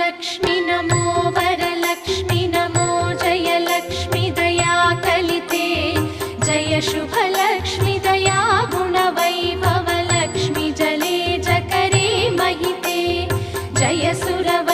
लक्ष्मी नमो वरलक्ष्मी नमो जय लक्ष्मी दया कलिते जय शुभ लक्ष्मी दया गुण वैभव लक्ष्मी जले जकरे महिते जय सुरव